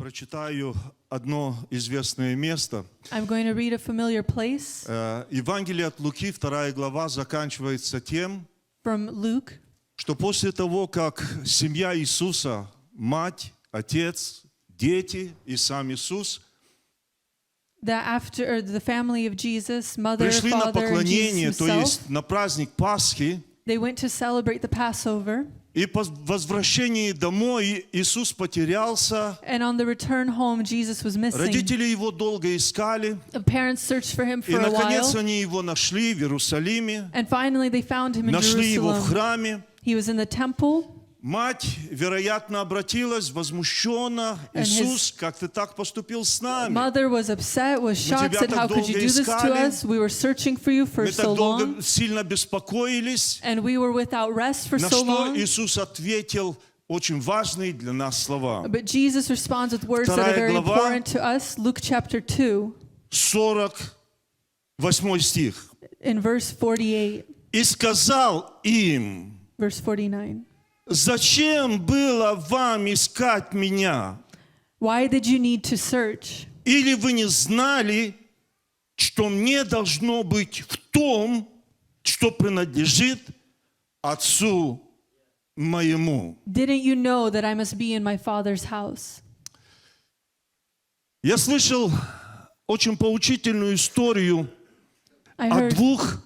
Прочитаю одно известное место. I'm going to read a familiar place Евангелие от Луки, 2 глава, заканчивается тем, from Luke, что после того, как семья Иисуса, мать, отец, дети и сам Иисус that after the family of Jesus, mother, пришли на father, and поклонение, Jesus то himself, есть на праздник Пасхи, they went to celebrate the Passover. и по возвращении домой Иисус потерялся. And on the return home, Jesus was missing. Родители его долго искали. The parents searched for him И, for a наконец, while. они его нашли в Иерусалиме. And finally, they found him in Нашли его в Jerusalem. храме. He was in the temple. Мать, вероятно, обратилась возмущенно. And Иисус, как ты так поступил с нами? Mother was upset, was shocked, тебя said, так "How could you долго do this to искали. us? We were searching for you for Мы so так долго long, сильно беспокоились. and we were without rest for На so что long." Иисус ответил очень важные для нас слова. But Jesus responds with words that are very глава, important to us. Luke chapter 2, 48 стих. in verse 48, «И сказал им: verse 49. зачем было вам искать меня? Why did you need to search? Или вы не знали, что мне должно быть в том, что принадлежит Отцу моему?» Didn't you know that I must be in my Father's house? Я слышал очень поучительную историю I о heard, двух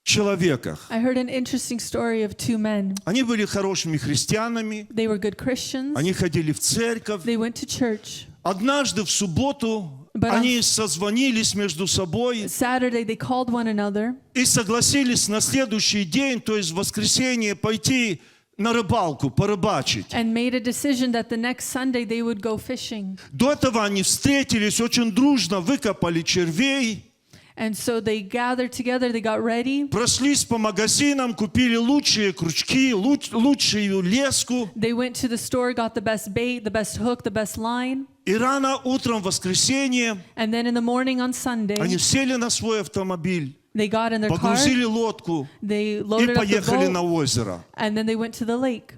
человеках. I heard an interesting story of two men. Они были хорошими христианами, They were good Christians. они ходили в церковь. They went to church. Однажды в субботу But on они созвонились между собой Saturday, they called one another и согласились на следующий день, то есть в воскресенье, пойти на рыбалку, порыбачить. and made a decision that the next Sunday they would go fishing. До этого они встретились очень дружно, выкопали червей, And so they gathered together, they got ready. прошлись по магазинам, купили лучшие крючки, лучшую леску. They went to the store, got the best bait, the best hook, the best line. И рано утром в воскресенье And then in the morning on они Sunday, сели на свой автомобиль, they got in their car, погрузили лодку they и loaded up the поехали на boat, озеро. and then they went to the lake.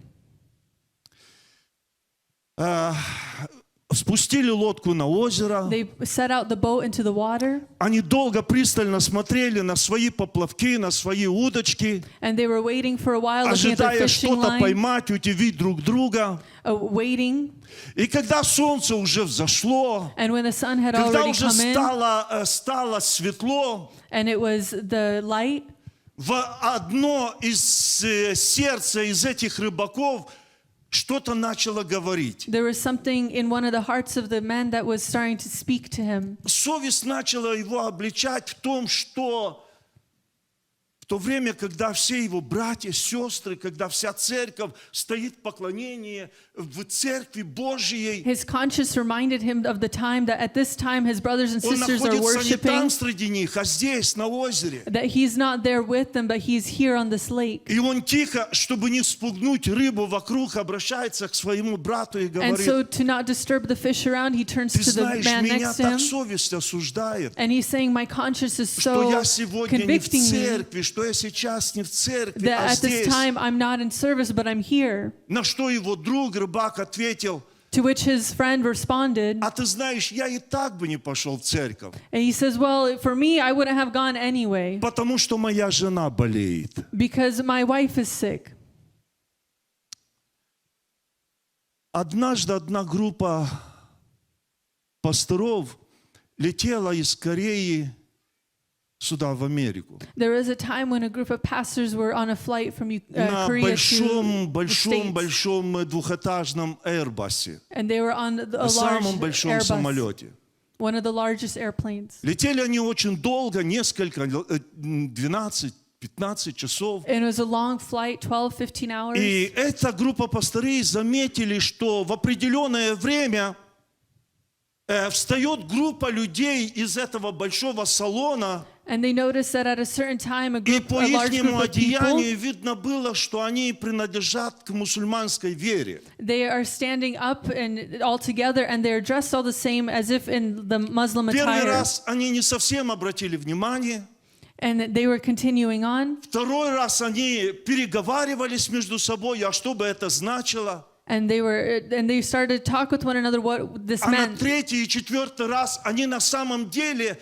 Спустили лодку на озеро. They set out the boat into the water, Они долго, пристально смотрели на свои поплавки, на свои удочки, and they were waiting for a while, looking at their ожидая fishing что-то line, поймать, удивить друг друга. waiting. И когда солнце уже взошло, And when the sun had когда already уже come in, стало светло, and it was the light, в одно из сердца из этих рыбаков что-то начало говорить. there was something in one of the hearts of the men that was starting to speak to him. Совесть начала его обличать в том, что в то время, когда все его братья, сестры, когда вся церковь стоит в поклонении в церкви Божьей, His conscience reminded him of the time that at this time his brothers and он sisters are находится не там worshiping, среди них, а здесь, на озере. that he's not there with them, but he's here on this lake. И он тихо, чтобы не спугнуть рыбу вокруг, обращается к своему брату и And so говорит: to not disturb the fish around, he turns ты to the знаешь, man меня next to так him, совесть осуждает, and he's saying, my conscience is что so я сегодня не в convicting me церкви, что я сейчас не в церкви, that а at this здесь. time I'm not in service, but I'm here. На что его друг, рыбак, ответил: To which his friend responded, а ты знаешь, я и так бы не пошел в церковь, and he says, well, for me, I wouldn't have gone anyway, потому что моя жена болеет. because my wife is sick. Однажды одна группа пасторов летела из Кореи сюда, в Америку. There was a time when a group of pastors were on a flight from На Korea to the States, большом двухэтажном Airbus, and they were on a на самом large большом Airbus, самолете. one of the largest airplanes. Летели они очень долго, несколько, 12-15 часов. And it was a long flight, 12-15 hours. И эта группа пастырей заметили, что в определенное время встает группа людей из этого большого салона, And they noticed that at a certain time, и a по large group ихнему of people, одеянию видно было, что они принадлежат к мусульманской вере. they are standing up and all together, and they're dressed all the same as if in the Muslim Первый attire. раз они не совсем обратили внимание. And they were continuing on. Второй раз они переговаривались между собой, а что бы это значило? And they started to talk with one another what this А на meant. третий и четвертый раз они на самом деле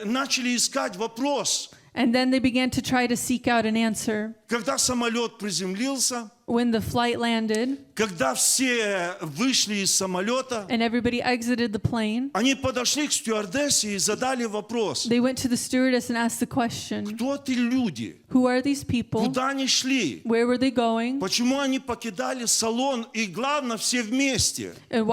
начали искать вопрос. And then they began to try to seek out an answer. Когда самолет приземлился, When the flight landed когда все вышли из самолета, and everybody exited the plane, они подошли к стюардессе и задали вопрос. they went to the stewardess and asked the question, Кто эти люди? who are these people? Куда они шли? Where were they going? Почему они покидали салон? И главное, все вместе. And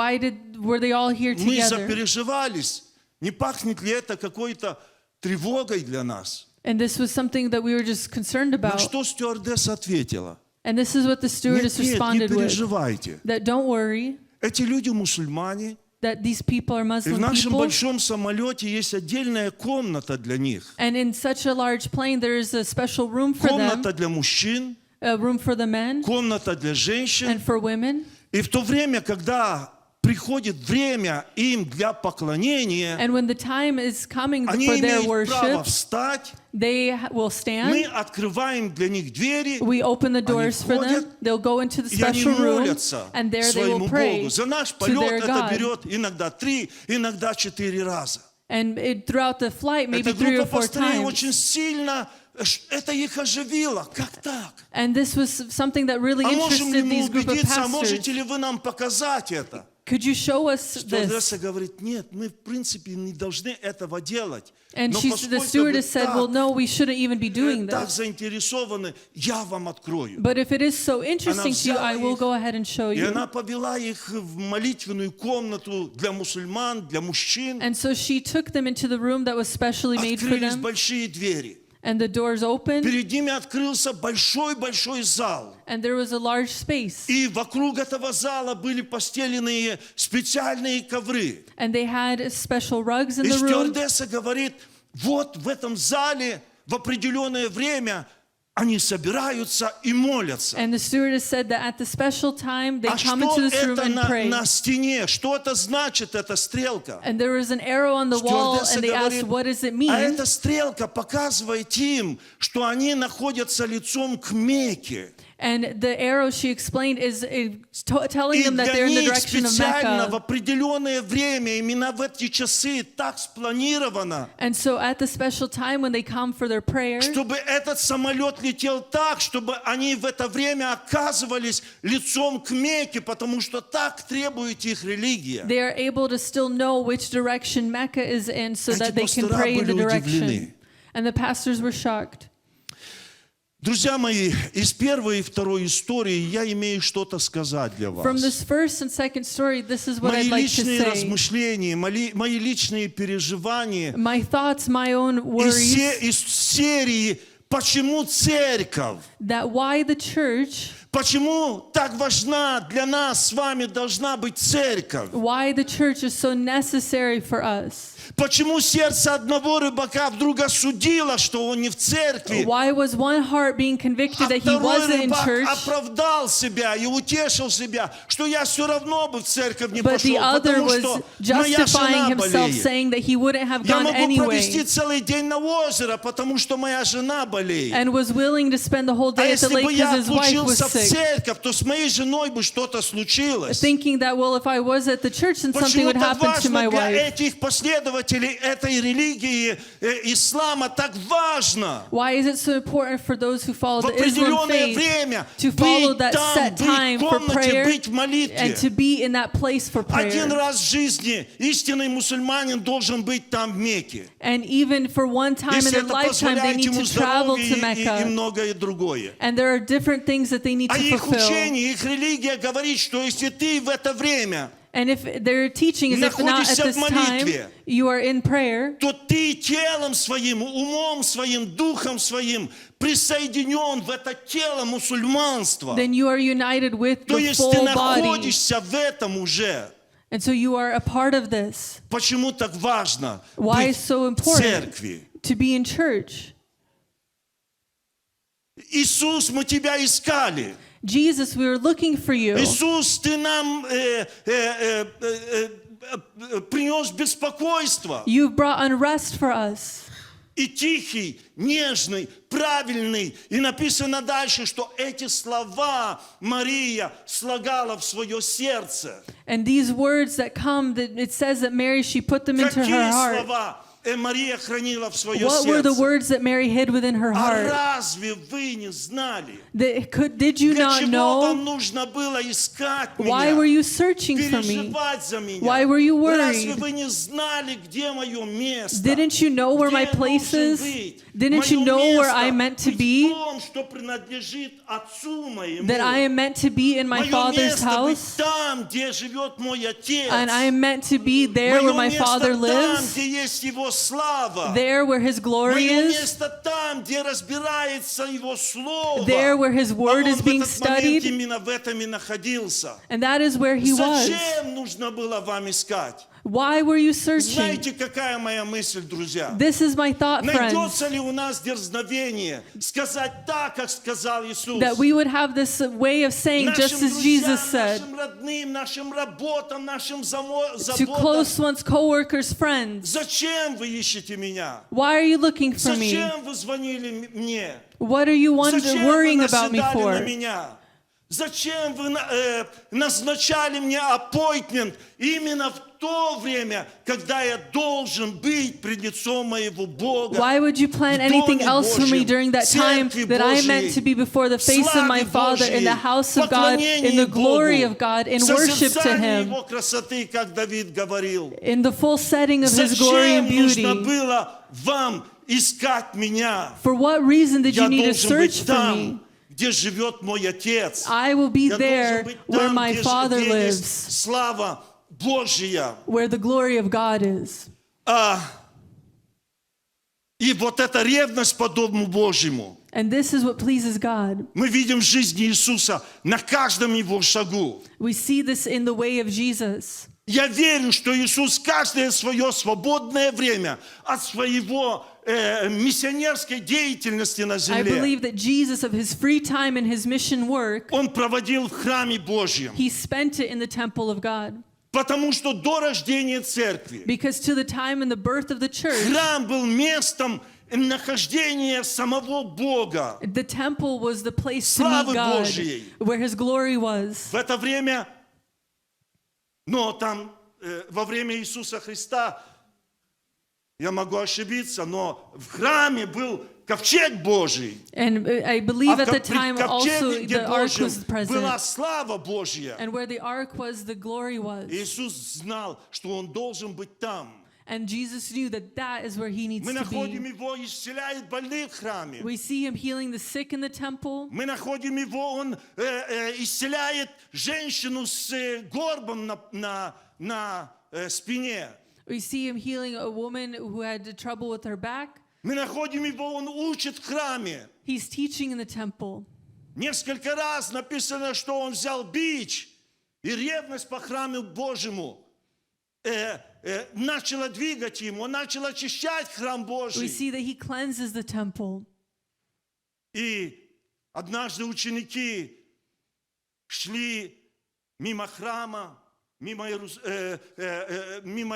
were they all here Мы together? запереживались. Не пахнет ли это какой-то тревогой для нас? And this was something that we were just concerned На about. что стюардесса ответила? And this is what the stewardess Нет, не responded with. переживайте. That don't worry, Эти люди мусульмане, that these people are и в Muslim нашем people. большом самолете есть отдельная комната для них. And in such a large plane, there is a special room for them, Комната для мужчин, a room for the men комната для женщин. and for women. И в то время, когда приходит время им для поклонения, And when the time is coming они for their имеют право worship, встать, they will мы stand. открываем для них двери, We open the doors for them. They'll go into the и они special room, молятся and there they will своему pray Богу. За наш to полет their это God. берет иногда 3, иногда 4 раза. And throughout the flight, maybe Эта 3 or группа 4 пастырей times. очень сильно, это их оживило. Как так? And this was something that really А можем ли interested мы these group of убедиться, а pastors. можете ли вы нам показать это? Could you show us this? Стюардесса говорит, нет, мы в принципе не должны этого делать. And Но the поскольку вы stewardess said, well, так, no, we shouldn't even be doing так this. заинтересованы, я вам открою. But if it is so interesting to you, взяла I will их, go ahead and show И you. она повела их в молитвенную комнату для мусульман, для мужчин. And so she took them into the room that was specially made for Открылись them, большие двери. and the doors opened, Перед ними открылся большой-большой зал. and there was a large space. И вокруг этого зала были постеленные специальные ковры. And they had special rugs in И the room. стюардесса говорит, вот в этом зале в определенное время они собираются и молятся. And the stewardess said that at the special time, they А come что into this room это and pray. на стене? Что это значит, эта стрелка? And there was an arrow on the wall, Стюардесса and they asked, говорит, what does it а mean? эта стрелка показывает им, что они находятся лицом к Мекке. And the arrow, she explained, is telling И them that they're для in the них direction of специально в Mecca. определенное время, именно в эти часы, так спланировано, And so at the special time when they come for their prayer, чтобы этот самолет летел так, чтобы они в это время оказывались лицом к Мекке, потому что так требует их религия. they are able to still know which direction Mecca is in so Эти that they can пастора pray in the были direction. удивлены. And the pastors were shocked. Друзья мои, из первой и второй истории я имею что-то сказать для вас. From this first and second story, this is what Мои I'd like to личные say. размышления, мои личные переживания My thoughts, my own worries, из серии «Почему церковь?» that why the church, Почему так важна для нас с вами должна быть церковь? why the church is so necessary for us. Почему сердце одного рыбака вдруг осудило, что он не в церкви, Why was one heart being convicted а that he второй wasn't in рыбак church, оправдал себя и утешил себя, что я все равно бы в церковь не but the пошел, other потому was что моя justifying жена himself, болеет. saying that he wouldn't have Я gone могу провести anyway, целый день на озеро, потому что моя жена болеет. and was willing to spend the whole А day at the если lake бы я because his wife was отлучился в sick, церковь, то с моей женой бы что-то случилось. thinking that, well, if I was at the church, then something Почему would так happen to my важно для wife. этих последователей этой религии ислама, так важно Why is it so important for those who follow в the Islam определенное faith время to follow быть that там, set быть time в for комнате, prayer быть в молитве? and to be in that place for Один prayer? раз в жизни истинный мусульманин должен быть там в Мекке. And even for one time in Если their это lifetime, they позволяет need ему to travel здоровье to и Mecca. многое другое. And there are different things that they need А to их fulfill. учение, их религия говорит, что если ты в это время, And if their teaching is if not at находишься this в time, молитве, you are in prayer, то ты телом своим, умом своим, духом своим присоединен в это тело мусульманства. then you are united with То the есть ты full body. находишься в этом уже. And so you are a part of this. Почему так важно Why быть it's so в important церкви? to be in church? Иисус, мы тебя искали. Jesus, we were looking for you. Иисус, ты нам принес беспокойство. You've brought unrest for us. и тихий, нежный, правильный. И написано дальше, что эти слова Мария слагала в свое сердце. And these words that come, that it says that Mary, she put them into her Какие heart. слова Мария хранила в свое What were the сердце? words that Mary hid within her А heart? разве вы не знали? Did you Для not чего вам know? нужно было искать Why меня? were you searching for me? Переживать за меня? Why were you Разве worried? вы не знали, где мое место? Didn't you know where my Где я place должен is? быть? Didn't you Мое know where место I meant to быть be? в том, что принадлежит Отцу моему. That I am meant to be in my Мое Father's место быть house? там, где живет мой Отец. And I am meant to be there where my Мое Father место там, lives? где есть Его слава. There where His glory Мое is? место там, где разбирается Его Слово. There where His word А is он в being этот момент studied? именно в этом и находился. And that is where He was. Зачем нужно было вам искать? Why were you searching? Знаете, какая моя мысль, друзья? This is my thought, friends. Найдется ли у нас дерзновение сказать так, как сказал Иисус? That we would have this way of saying, just Нашим as Jesus друзьям, said, нашим родным, нашим работам, нашим to заботам. close one's co-workers, friends. Зачем вы ищете меня? Why are you looking for me? Зачем вы звонили мне? What are you Зачем вы worrying about me наседали на for? меня? Зачем вы назначали мне appointment именно в то время, когда я должен быть пред лицом моего Бога? Why would you plan anything else for me during that time that I meant to be before the face of my Father in the house of God, in the glory of God, in worship to Him, Его красоты, как Давид говорил. in the full setting of His glory and Зачем нужно beauty? было вам искать меня? For what reason did you Я need to должен search быть for там, me? где живет мой Отец. I will be Я there должен быть where там, my Father где есть lives, слава Божья. where the glory of God is. И вот эта ревность по Дому Божьему And this is what pleases God. мы видим в жизни Иисуса на каждом Его шагу. We see this in the way of Jesus. Я верю, что Иисус каждое свое свободное время от своего миссионерской деятельности на I земле believe that Jesus, of His free time and His mission work, Он проводил в храме Божьем. He spent it in the temple of God. Потому что до рождения церкви Because to the time and the birth of the church, храм был местом нахождения самого Бога. the temple was the place to Славы meet God, Божьей. where His glory was. В это время, но там во время Иисуса Христа, я могу ошибиться, но в храме был ковчег Божий. And I believe at the в time also ковчеге the ark Божьем was была present. слава Божья. And where the ark was, the glory was. Иисус знал, что Он должен быть там. And Jesus knew that that is where He needs Мы to находим be. Его, исцеляет больных в храме. We see Him healing the sick in the temple. Мы находим Его, Он исцеляет женщину с горбом на спине. We see Him healing a woman who had trouble with her back. Мы находим Его, Он учит в храме. He's teaching in the temple. Несколько раз написано, что Он взял бич, и ревность по храму Божьему начала двигать Ему, Он начал очищать храм We Божий. see that He cleanses the temple. И однажды ученики шли мимо храма, мимо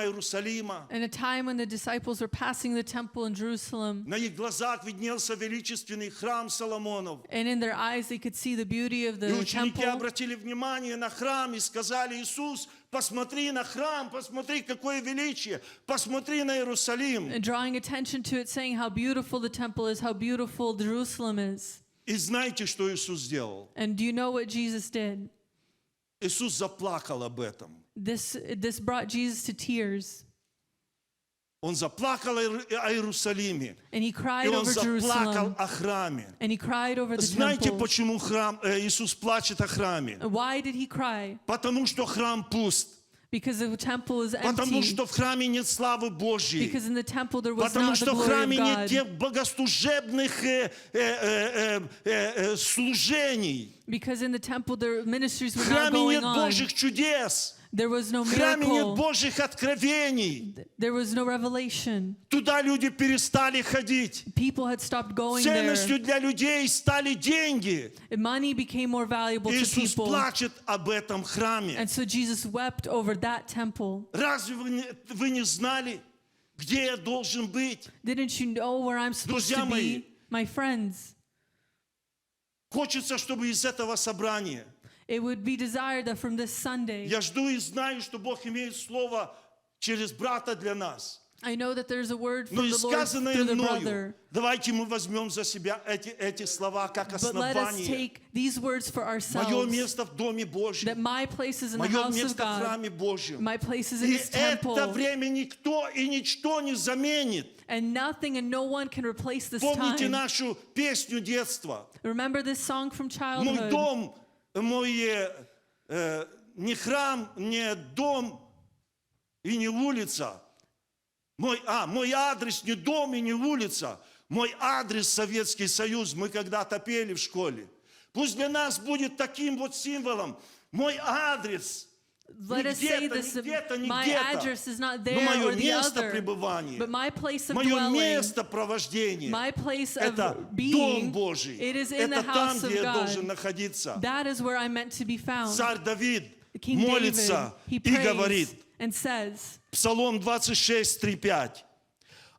Иерусалима. In a time when the disciples were passing the temple in Jerusalem, На их глазах виднелся величественный храм Соломонов. and in their eyes they could see the beauty of И the ученики temple. обратили внимание на храм и сказали: Иисус, посмотри на храм, посмотри, какое величие, посмотри на Иерусалим. And drawing attention to it, saying how beautiful the temple is, how beautiful Jerusalem is. И знаете, что Иисус сделал? And do you know what Jesus did? Иисус заплакал об этом. This brought Jesus to tears. Он заплакал о Иерусалиме. And He И cried Он over заплакал Jerusalem. о храме. And He cried over the Знаете, temple. почему Иисус плачет о храме? Why did He cry? Потому что храм пуст. Because the temple is Потому empty. что в храме нет славы Божьей. Because in the temple there was Потому not the что в glory храме of нет God. тех богослужебных служений. Because in the temple the ministries В were not храме going нет on. Божьих чудес. There was no В храме нет miracle. Божьих откровений. There was no revelation. Туда люди перестали ходить. People had stopped going there. Ценностью для людей стали деньги. Money became more valuable to Иисус people. плачет об этом храме. And so Jesus wept over that temple. Разве вы не знали, где я должен быть? Didn't you know where I'm supposed Друзья to мои, be? My friends, хочется, чтобы из этого собрания it would be desired that from this Sunday, я жду и знаю, что Бог имеет слово через брата для нас. I know that there's a word Но from и the Lord сказанное through the мною, brother. давайте мы возьмем за себя эти слова как But let us основание. take these words for Мое ourselves. место в Доме That Божьем. my place is in the Мое house of место в God. храме Божьем. My place is in И His temple. это время никто и ничто не заменит. And nothing and no one can replace this Помните time. нашу песню детства? Remember this song from Мой childhood? дом, не храм, не дом и не улица. Мой адрес не дом и не улица. Мой адрес Советский Союз. Мы когда-то пели в школе. Пусть для нас будет таким вот символом. Мой адрес. Let us say this, my address is not Но there мое or the место other, пребывания, but my place of мое dwelling, место провождения, my place это of Дом being, Божий. it is in Это the там, house of где я должен God. находиться. That is where I'm meant to be found. Царь Давид King молится David, he и говорит, prays and says, Псалом 26, 3-5.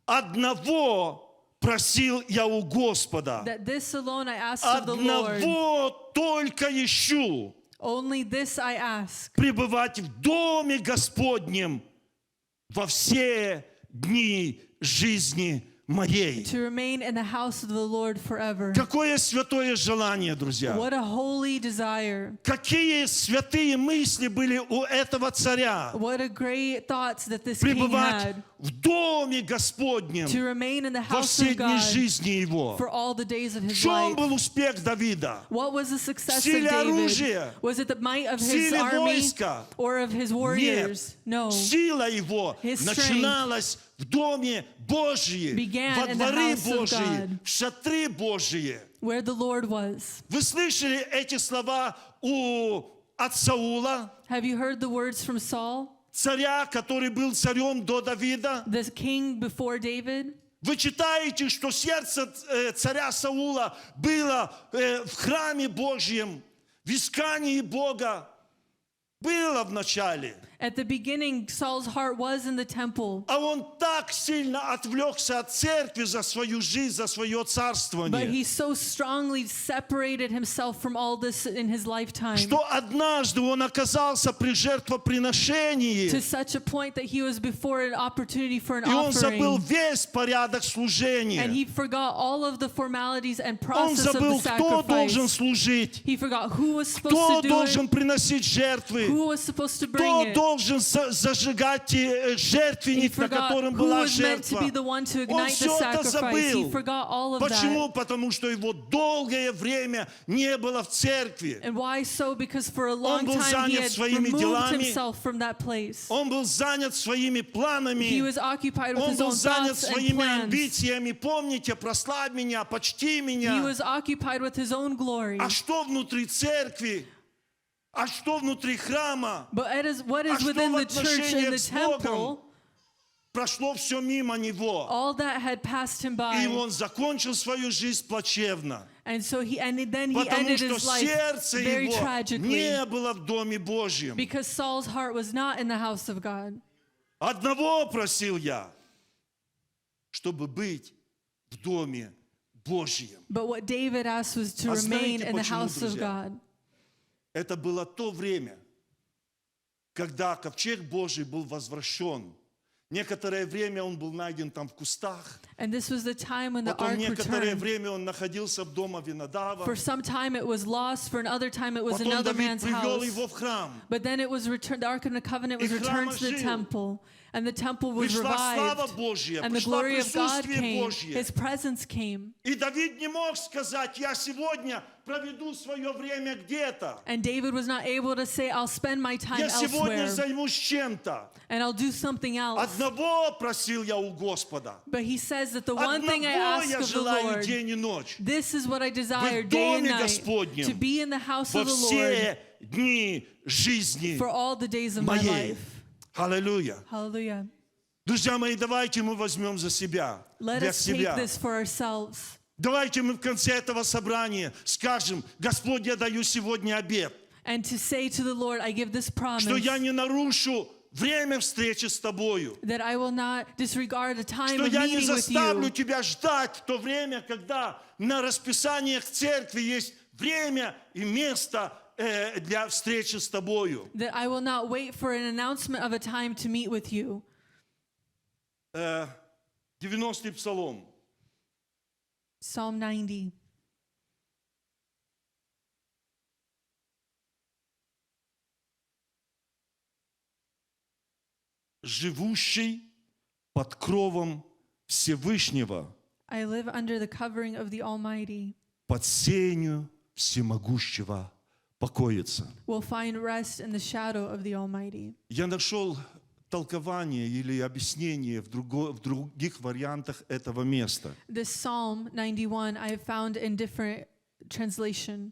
Одного просил я у Господа, that this alone I asked of the Lord, одного только ищу, only this I ask, пребывать в Доме Господнем во все дни жизни моей. to remain in the house of the Lord forever. Какое святое желание, друзья! What a holy desire. Какие святые мысли были у этого царя! What a great thoughts that this king Пребывать had. в Доме Господнем To remain in the во house все of дни God жизни его. for all the days of В his чем life. был успех Давида? What was the success of силе David? оружия, Was it the might of his силе army войска? or of his warriors? No. Сила его His начиналась в Доме Божьем, began во in the дворе house of Божьи, God. в шатры Божьи. Where the Lord was. Вы слышали эти слова от Саула, Have you heard the words from Saul, царя, который был царем до Давида? the king before David? Вы читаете, что сердце царя Саула было в храме Божьем, в искании Бога. Было в начале. At the beginning, Saul's heart was in the temple. А он так сильно отвлекся от церкви за свою жизнь, за свое But царствование, he so strongly separated himself from all this in his lifetime. что однажды он оказался при жертвоприношении, To such a point that he was before an opportunity for an и он забыл offering. весь порядок And служения. he forgot all of the formalities and Он process of the забыл, кто должен sacrifice. служить, He forgot who was supposed кто to do должен it, приносить жертвы, who was supposed to bring кто it. должен зажигать He жертвенник, на forgot котором who была was meant to жертва. be the one to Он ignite the все это sacrifice. He забыл. forgot all of Почему? that. Потому что его долгое время не было в церкви. And why so? Because for a long был time he занят had своими removed делами. himself from that place. Он был занят своими планами. He was occupied with Он his был own занят thoughts and своими plans. амбициями. Помните, прославь меня, почти He меня. was occupied with his own glory. А что внутри церкви? А что внутри храма? But what А is что within в the church and отношениях the с Богом? temple, Прошло все мимо него. all that had passed him И by. он закончил свою жизнь плачевно. And so then he Потому ended что his life сердце very его tragically. не было в Доме Божьем. Because Saul's heart was not in the house of God. Одного просил я, чтобы быть в Доме Божьем. But what David asked was to А remain знаете in the почему, house of друзья? God. Это было то время, когда ковчег Божий был возвращен. Некоторое время он был найден там в кустах. And this was the time when the Потом ark некоторое returned. время он находился в доме Винодава. For some time it was lost, for another time it was Потом another Давид man's привел house. его в храм. But then it was returned, the Ark of the Covenant was И храм returned to the ожил. temple, and the temple was Пришла слава revived, Божья, and the пришло glory of God присутствие came, Божье. His presence came. И Давид не мог сказать, я сегодня проведу свое время где-то. And David was not able to say, I'll spend my time Я сегодня elsewhere, займусь чем-то. and I'll do something else. Одного просил я у Господа. But he says that the one thing I Одного ask я of the желаю Lord, день и ночь. this is what I desire в day and доме night, Господнем to be in the house Во of the Lord все дни жизни for all the days of my моей. life. Аллилуйя. Hallelujah. Друзья мои, давайте мы возьмем за себя, Let для us take себя. this for ourselves. Давайте мы в конце этого собрания скажем, Господь, я даю сегодня обет, And to say to the Lord, I give this что promise я не нарушу время встречи с тобою. That I will not disregard a time Что of я не meeting with заставлю you. тебя ждать в то время, когда на расписаниях церкви есть время и место для встречи с тобою. That I will not wait for an announcement of a time to meet with you. 90-й псалом. Psalm 90. Живущий под кровом Всевышнего, I live under the covering of the Almighty. под сенью всемогущего покоится. Will find rest in the shadow of the Almighty. Я нашел толкование или объяснение в других вариантах этого места. This Psalm 91 I have found in different translation.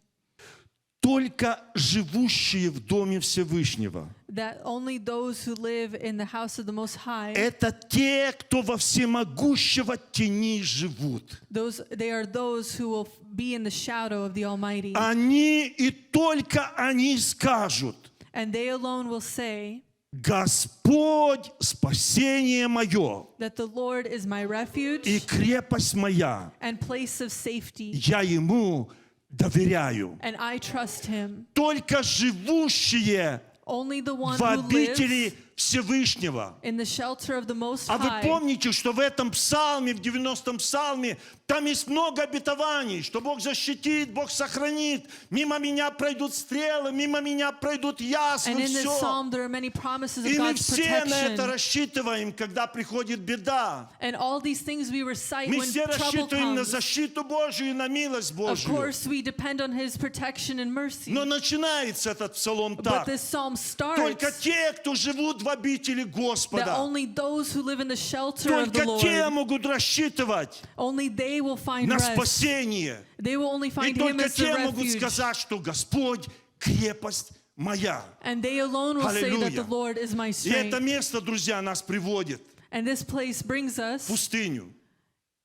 Только живущие в доме Всевышнего. That only those who live in the house of the Most High. Это те, кто во всемогущего тени живут. They are those who will be in the shadow of the Almighty. Они и только они скажут: And they alone will say, Господь спасение мое that the Lord is my refuge и крепость моя. and place of safety, Я ему доверяю. and I trust him. Только живущие Only the one в who обители lives Всевышнего. in the shelter of the Most А вы High. помните, что в этом псалме, в 90-м псалме, там есть много обетований, что Бог защитит, Бог сохранит. Мимо меня пройдут стрелы, мимо меня пройдут язвы, And in this все. psalm there are many promises of И мы God's все на это protection. рассчитываем, когда приходит беда. And all these things we recite Мы when все trouble рассчитываем на comes. защиту Божию и на милость Of Божию. course we depend on his protection and mercy. Но начинается этот псалом But так. this psalm Только starts те, кто живут в обители that Господа, only those who live in the shelter of the только те Lord, могут рассчитывать only they will find на rest. спасение. They will only И find him только as the те могут refuge. сказать, что Господь крепость моя. And they alone will say that the Аллилуйя. Lord is my И это strength. место, друзья, нас приводит And this place brings в us пустыню,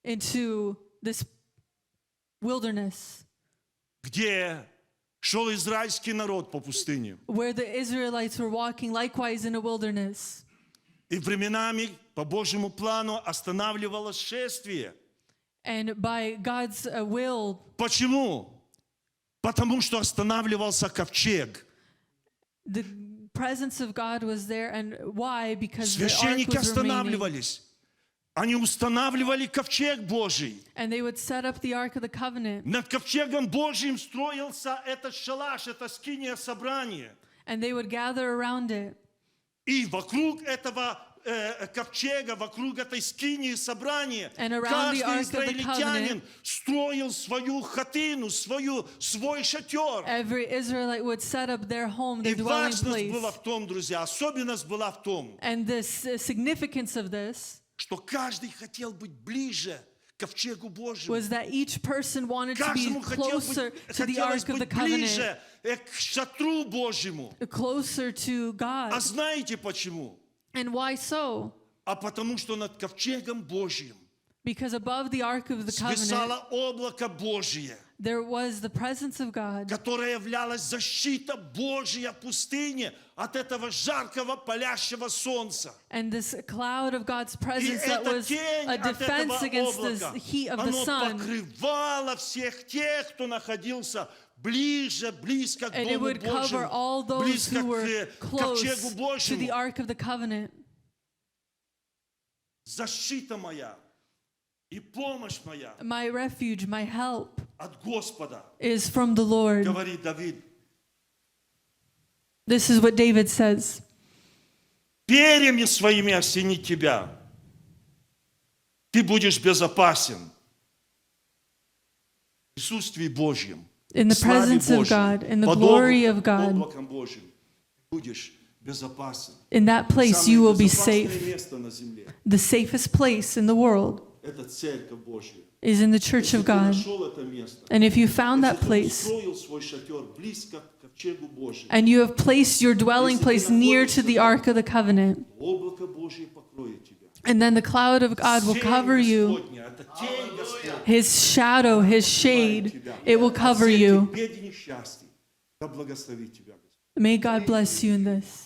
into this wilderness где шел израильский народ по пустыне. where the Israelites were walking likewise in a wilderness. И временами по Божьему плану останавливалось шествие. And by God's will, Почему? Потому что останавливался ковчег. the presence of God was there. And why? Because the ark Священники was remaining. останавливались. Они устанавливали ковчег Божий. And they would set up the Ark of the Covenant. Над ковчегом Божьим строился этот шалаш, это скиния собрания. And they would gather around it. И вокруг этого ковчега, вокруг этой скинии собрания, And around the каждый Ark of the израильтянин строил свою хатину, свой шатер. Every Israelite would set up their home, И their dwelling важность была place. в том, друзья, особенность была в том, And the significance of this что каждый хотел быть ближе к ковчегу Божьему. was that each person wanted to be Каждому closer to the хотелось Ark of the быть Covenant, ближе к шатру Божьему. closer to А God. знаете почему? And why so? А потому что над ковчегом Божьим Because above the Ark of the Covenant, свисало облако Божье, there was the presence of God, которое являлось защита Божья пустыне от этого жаркого палящего солнца. and this cloud of God's И presence that эта was тень a от defense этого against облака, the heat of the оно sun. покрывало всех тех, кто находился близко к And it Дому would cover all Божьему, those близко who were к close ковчегу to the Божьему. Ark of the Covenant. Защита моя и помощь моя My refuge, my help от Господа, is from the Lord. говорит Давид. This is what David says. Перьями своими осенит тебя. Ты будешь безопасен в присутствии Божьем, In the славе presence of Божьей, God, in the под glory of God, облаком Божьим. Будешь безопасен. in that place you Самое will be безопасное safe. место на земле – The safest place in the world это церковь Божья. is in the church Если of ты God. нашел это место, And if you found that если ты place, устроил свой шатер близко к ковчегу Божьему, and you have placed your dwelling place near to the Ark of the Covenant, облако Божье покроет тебя. and then the cloud of God will Тень cover you, Господня, это тень Господня. His shadow, His shade, it will cover you. Беде несчастье, да благословит тебя Господь. May God bless you in this.